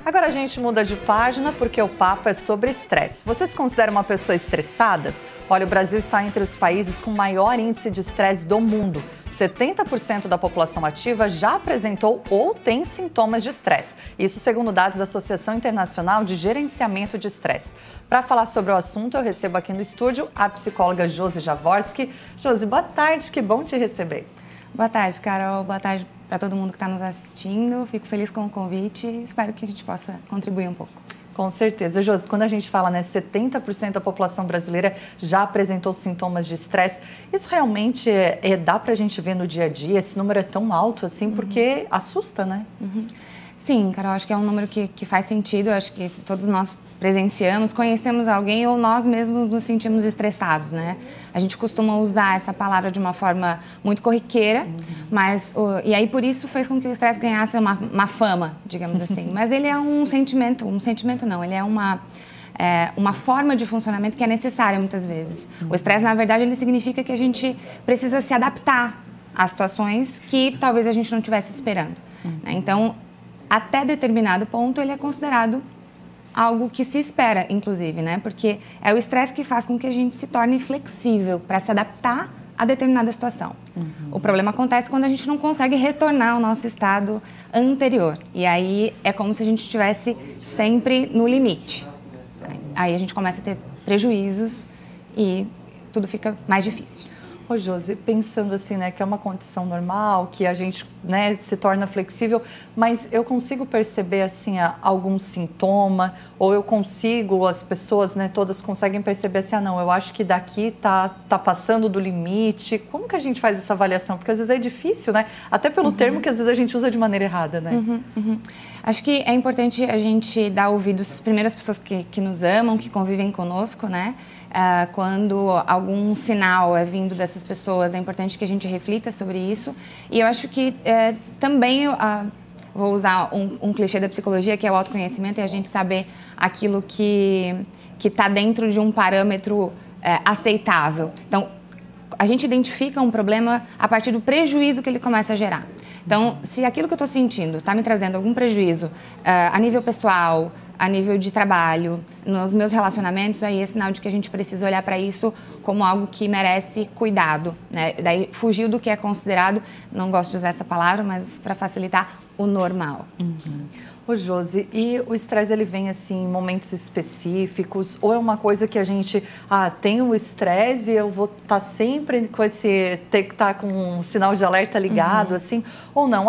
Agora a gente muda de página porque o papo é sobre estresse. Você se considera uma pessoa estressada? Olha, o Brasil está entre os países com maior índice de estresse do mundo. 70% da população ativa já apresentou ou tem sintomas de estresse. Isso segundo dados da Associação Internacional de Gerenciamento de Estresse. Para falar sobre o assunto, eu recebo aqui no estúdio a psicóloga Josi Jaworski. Josi, boa tarde, que bom te receber. Boa tarde, Carol. Boa tarde para todo mundo que está nos assistindo. Fico feliz com o convite e espero que a gente possa contribuir um pouco. Com certeza. Josi, quando a gente fala, 70% da população brasileira já apresentou sintomas de estresse, isso realmente dá para a gente ver no dia a dia? Esse número é tão alto assim, porque assusta, né? Sim, Carol, acho que é um número que faz sentido. Acho que todos nós presenciamos, conhecemos alguém ou nós mesmos nos sentimos estressados, né? A gente costuma usar essa palavra de uma forma muito corriqueira, mas e aí por isso fez com que o estresse ganhasse uma fama, digamos assim. Mas ele é um sentimento não, ele é uma forma de funcionamento que é necessária muitas vezes. O estresse, na verdade, ele significa que a gente precisa se adaptar a situações que talvez a gente não estivesse esperando, né? Então, até determinado ponto, ele é considerado algo que se espera, inclusive, né? Porque é o estresse que faz com que a gente se torne flexível para se adaptar a determinada situação. O problema acontece quando a gente não consegue retornar ao nosso estado anterior. E aí é como se a gente estivesse sempre no limite. Aí a gente começa a ter prejuízos e tudo fica mais difícil. Ô, Josi, pensando assim, que é uma condição normal, que a gente, se torna flexível, mas eu consigo perceber, assim, algum sintoma, ou eu consigo, as pessoas, todas conseguem perceber assim, não, eu acho que daqui tá passando do limite. Como que a gente faz essa avaliação? Porque às vezes é difícil, Até pelo termo que às vezes a gente usa de maneira errada, Acho que é importante a gente dar ouvidos, primeiro, às pessoas que nos amam, que convivem conosco, quando algum sinal é vindo dessas pessoas, é importante que a gente reflita sobre isso. E eu acho que também, vou usar um clichê da psicologia, que é o autoconhecimento, e a gente saber aquilo que está dentro de um parâmetro aceitável. Então, a gente identifica um problema a partir do prejuízo que ele começa a gerar. Então, se aquilo que eu estou sentindo está me trazendo algum prejuízo a nível pessoal, a nível de trabalho, nos meus relacionamentos, aí é sinal de que a gente precisa olhar para isso como algo que merece cuidado, Daí fugiu do que é considerado, não gosto de usar essa palavra, mas para facilitar, o normal. Ô, Josi, e o estresse, ele vem assim em momentos específicos, ou é uma coisa que a gente, tem o estresse e eu vou estar sempre com ter que estar com um sinal de alerta ligado, assim, ou não,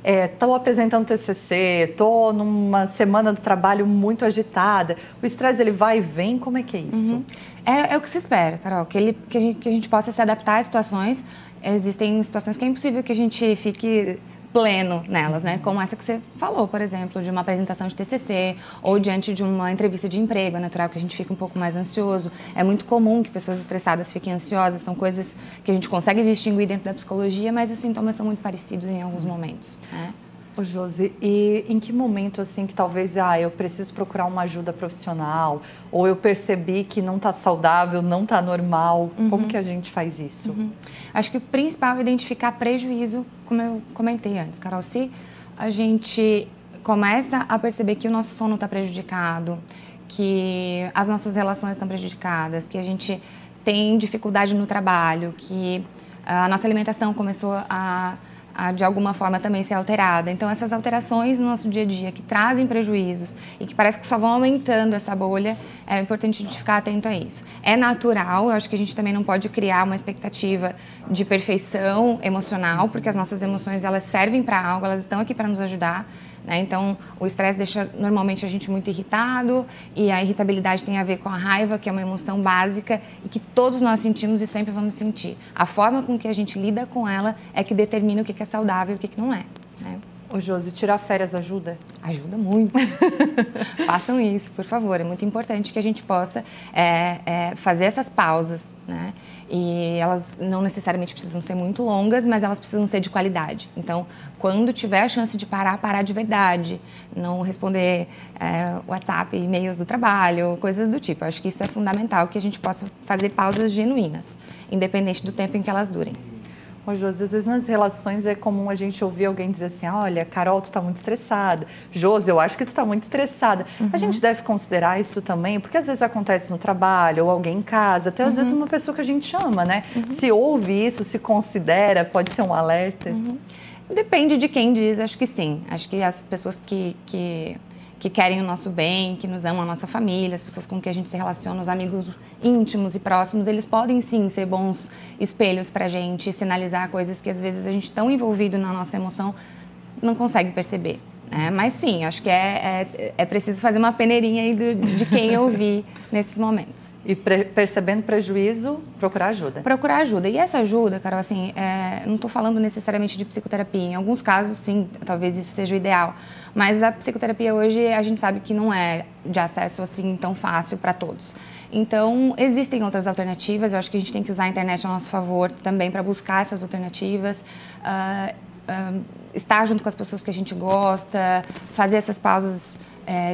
estou apresentando TCC, estou numa semana do trabalho muito agitada, o estresse, ele vai e vem, como é que é isso? É o que se espera, Carol, que a gente possa se adaptar às situações. Existem situações que é impossível que a gente fique pleno nelas, Como essa que você falou, por exemplo, de uma apresentação de TCC ou diante de uma entrevista de emprego. É natural que a gente fique um pouco mais ansioso. É muito comum que pessoas estressadas fiquem ansiosas. São coisas que a gente consegue distinguir dentro da psicologia, mas os sintomas são muito parecidos em alguns momentos, Ô, Josi, e em que momento, assim, que talvez, eu preciso procurar uma ajuda profissional, ou eu percebi que não está saudável, não está normal, como que a gente faz isso? Acho que o principal é identificar prejuízo, como eu comentei antes, Carol. Se a gente começa a perceber que o nosso sono está prejudicado, que as nossas relações estão prejudicadas, que a gente tem dificuldade no trabalho, que a nossa alimentação começou a de alguma forma também ser alterada. Então, essas alterações no nosso dia a dia que trazem prejuízos e que parece que só vão aumentando essa bolha, é importante a gente ficar atento a isso. É natural, eu acho que a gente também não pode criar uma expectativa de perfeição emocional, porque as nossas emoções, elas servem para algo, elas estão aqui para nos ajudar, Então, o estresse deixa normalmente a gente muito irritado e a irritabilidade tem a ver com a raiva, que é uma emoção básica e que todos nós sentimos e sempre vamos sentir. A forma com que a gente lida com ela é que determina o que é saudável e o que não é, Ô, Josi, tirar férias ajuda? Ajuda muito. Façam isso, por favor. É muito importante que a gente possa fazer essas pausas, E elas não necessariamente precisam ser muito longas, mas elas precisam ser de qualidade. Então, quando tiver a chance de parar de verdade. Não responder WhatsApp, e-mails do trabalho, coisas do tipo. Eu acho que isso é fundamental, que a gente possa fazer pausas genuínas, independente do tempo em que elas durem. Ô, Josi, às vezes nas relações é comum a gente ouvir alguém dizer assim, olha, Carol, tu tá muito estressada. Josi, eu acho que tu tá muito estressada. A gente deve considerar isso também, porque às vezes acontece no trabalho, ou alguém em casa, até às vezes uma pessoa que a gente ama, né? Se ouve isso, se considera, pode ser um alerta? Depende de quem diz, acho que sim. Acho que as pessoas que querem o nosso bem, que nos amam, a nossa família, as pessoas com quem a gente se relaciona, os amigos íntimos e próximos, eles podem sim ser bons espelhos pra gente, sinalizar coisas que às vezes a gente tão envolvido na nossa emoção não consegue perceber. Mas sim, acho que é preciso fazer uma peneirinha aí de quem ouvir nesses momentos. E percebendo prejuízo, procurar ajuda. Procurar ajuda. E essa ajuda, Carol, assim, não estou falando necessariamente de psicoterapia. Em alguns casos, sim, talvez isso seja o ideal. Mas a psicoterapia hoje, a gente sabe que não é de acesso assim tão fácil para todos. Então, existem outras alternativas. Eu acho que a gente tem que usar a internet a nosso favor também para buscar essas alternativas. Estar junto com as pessoas que a gente gosta, fazer essas pausas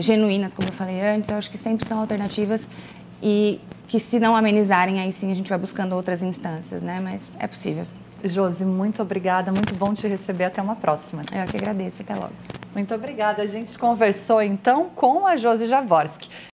genuínas, como eu falei antes, eu acho que sempre são alternativas e que, se não amenizarem, aí sim a gente vai buscando outras instâncias, né? Mas é possível. Josi, muito obrigada, muito bom te receber, até uma próxima. Eu que agradeço, até logo. Muito obrigada, a gente conversou então com a Josi Jaworski.